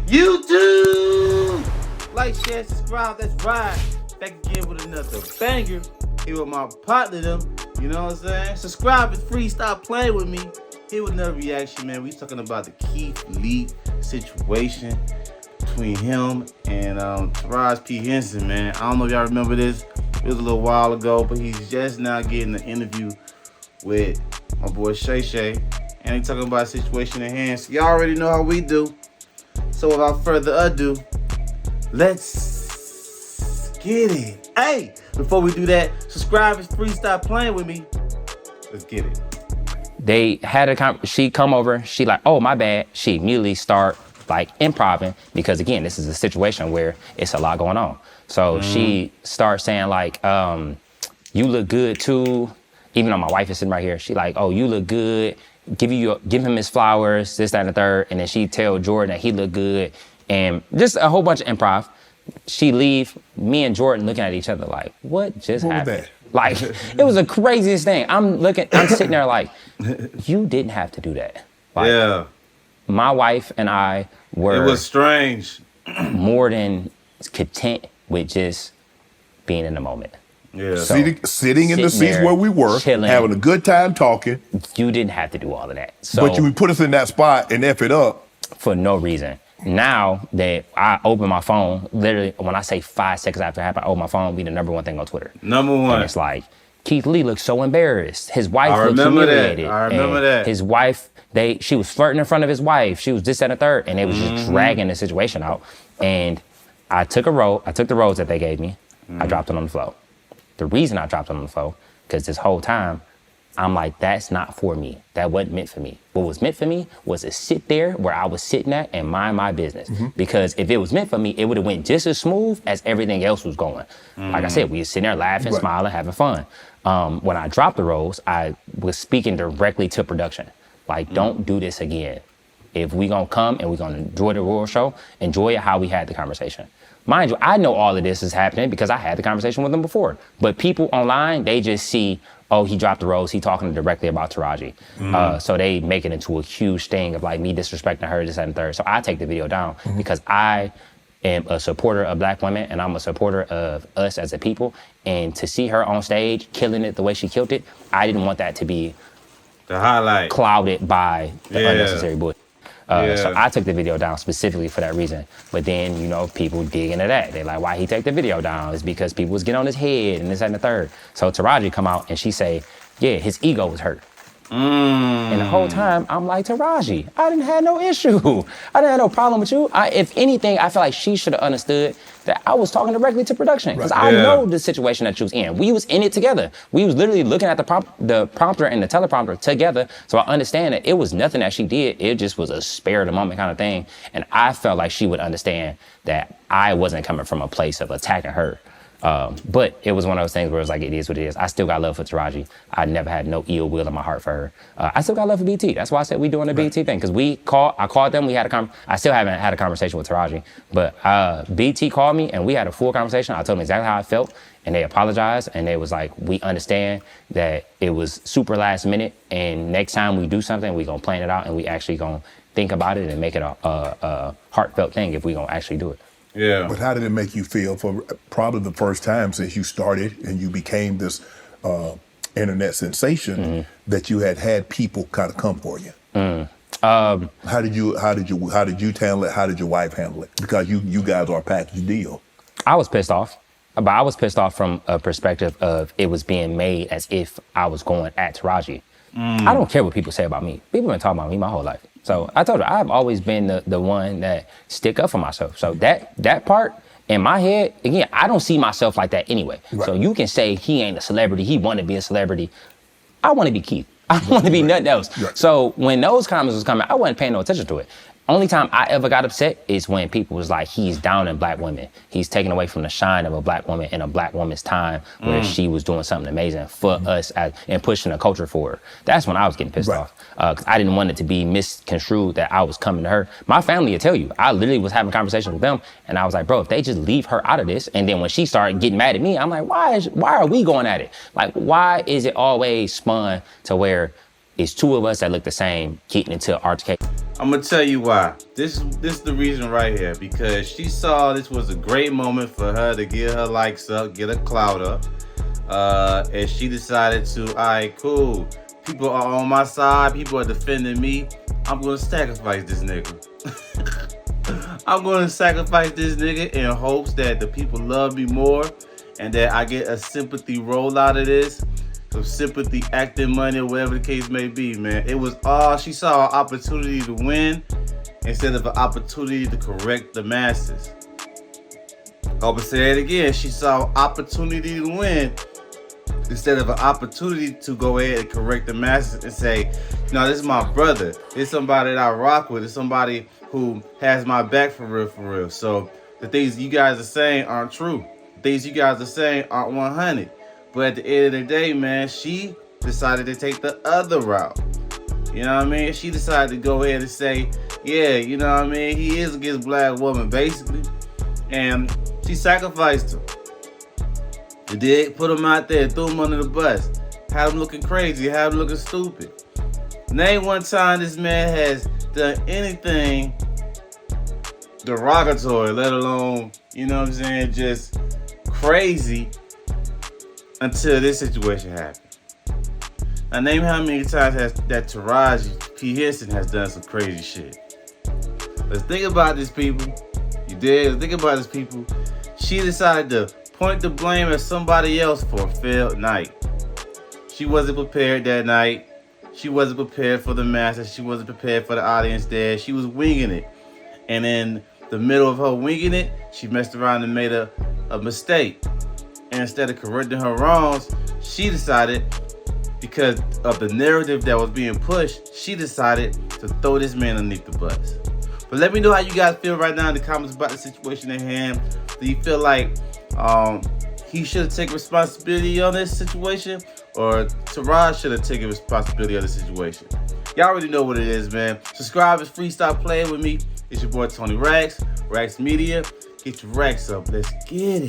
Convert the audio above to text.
YouTube. Like, share, subscribe. Let's ride. Back again with another banger. Here with my partner, them. You know what I'm saying? Subscribe is free. Stop playing with me. Here with another reaction, man. We talking about the Keith Lee situation between him and Taraji P. Henson, man. I don't know if y'all remember this. It was a little while ago, but he's just now getting an interview with my boy Shay Shay. And he talking about a situation at hand. So y'all already know how we do. So without further ado, let's get it. Hey, before we do that, subscribe is free. Stop playing with me. Let's get it. They had she come over, she like, oh, my bad. She immediately start like improving because again, this is a situation where it's a lot going on. So she starts saying like, you look good too. Even though my wife is sitting right here, she like, oh, you look good. Give him his flowers, this, that, and the third. And then she tell Jordan that he look good. And just a whole bunch of improv. She leave, me and Jordan looking at each other like, what just happened? Like, it was the craziest thing. I'm sitting there like, you didn't have to do that. Like, yeah. My wife and I were. It was strange. More than content with just being in the moment. Yeah. So, sitting in the seats where we were, chilling, having a good time talking. You didn't have to do all of that. So, but you put us in that spot and F it up. For no reason. Now that I open my phone, literally when I say 5 seconds after it happened, I open my phone, be the number one thing on Twitter. Number one. And it's like, Keith Lee looks so embarrassed. His wife looks humiliated. I remember that. His wife, she was flirting in front of his wife. She was this, that, and the third. And they was just dragging the situation out. And I took the rose that they gave me. I dropped it on the floor. The reason I dropped it on the floor, because this whole time, I'm like, that's not for me. That wasn't meant for me. What was meant for me was to sit there where I was sitting at and mind my business. Because if it was meant for me, it would have went just as smooth as everything else was going. Like I said, we were sitting there laughing, smiling, having fun. When I dropped the rose, I was speaking directly to production. Like, don't do this again. If we gonna come and we gonna enjoy the royal show, enjoy it how we had the conversation. Mind you, I know all of this is happening because I had the conversation with them before. But people online, they just see, oh, he dropped the rose, he talking directly about Taraji. So they make it into a huge thing of like me disrespecting her, this, that, and third. So I take the video down because I am a supporter of Black women and I'm a supporter of us as a people. And to see her on stage killing it the way she killed it, I didn't want that to be the highlight, clouded by the unnecessary bullshit. So I took the video down specifically for that reason. But then, you know, people dig into that. They're like, why he take the video down? It's because people was getting on his head and this, that, and the third. So Taraji come out and she say, yeah, his ego was hurt. And the whole time, I'm like, Taraji, I didn't have no issue. I didn't have no problem with you. If anything, I feel like she should have understood that I was talking directly to production because I know the situation that you was in. We was in it together. We was literally looking at the prompter and the teleprompter together. So I understand that it was nothing that she did. It just was a spare of the moment kind of thing. And I felt like she would understand that I wasn't coming from a place of attacking her. But it was one of those things where it was like, it is what it is. I still got love for Taraji. I never had no ill will in my heart for her. I still got love for BT. That's why I said we doing the BT thing. Because I called them, we had I still haven't had a conversation with Taraji, but BT called me and we had a full conversation. I told them exactly how I felt and they apologized and they was like, we understand that it was super last minute and next time we do something, we gonna plan it out and we actually gonna think about it and make it a heartfelt thing if we gonna actually do it. Yeah. But how did it make you feel for probably the first time since you started and you became this internet sensation that you had people kind of come for you? How did you handle it? How did your wife handle it? Because you guys are a package deal. I was pissed off, but I was pissed off from a perspective of it was being made as if I was going at Taraji. I don't care what people say about me. People been talking about me my whole life. So I told her I've always been the one that stick up for myself. So that part in my head, again, I don't see myself like that anyway. So you can say he ain't a celebrity, he want to be a celebrity. I want to be Keith. I want to be nothing else. So when those comments was coming, I wasn't paying no attention to it. Only time I ever got upset is when people was like, he's down in Black women. He's taking away from the shine of a Black woman in a Black woman's time where she was doing something amazing for us and pushing a culture forward. That's when I was getting pissed off. Because I didn't want it to be misconstrued that I was coming to her. My family will tell you, I literally was having conversations with them and I was like, bro, if they just leave her out of this. And then when she started getting mad at me, I'm like, why are we going at it? Like, why is it always spun to where it's two of us that look the same getting into altercation. I'm gonna tell you why. This is the reason right here. Because she saw this was a great moment for her to get her likes up, get her clout up. And she decided to, all right, cool. People are on my side. People are defending me. I'm gonna sacrifice this nigga. I'm gonna sacrifice this nigga in hopes that the people love me more and that I get a sympathy roll out of this. Some sympathy, acting money, or whatever the case may be, man. It was all, she saw an opportunity to win instead of an opportunity to correct the masses. I'm gonna say it again. She saw an opportunity to win instead of an opportunity to go ahead and correct the masses and say, no, this is my brother. It's somebody that I rock with. It's somebody who has my back for real, for real. So the things you guys are saying aren't true. The things you guys are saying aren't 100. But at the end of the day, man, she decided to take the other route. You know what I mean? She decided to go ahead and say, yeah, you know what I mean? He is against black woman, basically. And she sacrificed him. And did put him out there, threw him under the bus. Had him looking crazy, had him looking stupid. Name one time this man has done anything derogatory, let alone, you know what I'm saying, just crazy until this situation happened. Now name how many times that Taraji, P. Henson has done some crazy shit. Let's think about this, people. You did? Let's think about this, people. She decided to point the blame at somebody else for a failed night. She wasn't prepared that night. She wasn't prepared for the masses. She wasn't prepared for the audience there. She was winging it. And in the middle of her winging it, she messed around and made a mistake. And instead of correcting her wrongs, she decided, because of the narrative that was being pushed, she decided to throw this man underneath the bus. But let me know how you guys feel right now in the comments about the situation at hand. Do you feel like he should have taken responsibility on this situation, or Taraji should have taken responsibility on the situation? Y'all already know what it is, man. Subscribe. It's free. Stop playing with me. It's your boy Tony Rax, Rax Media. Get your racks up. Let's get it.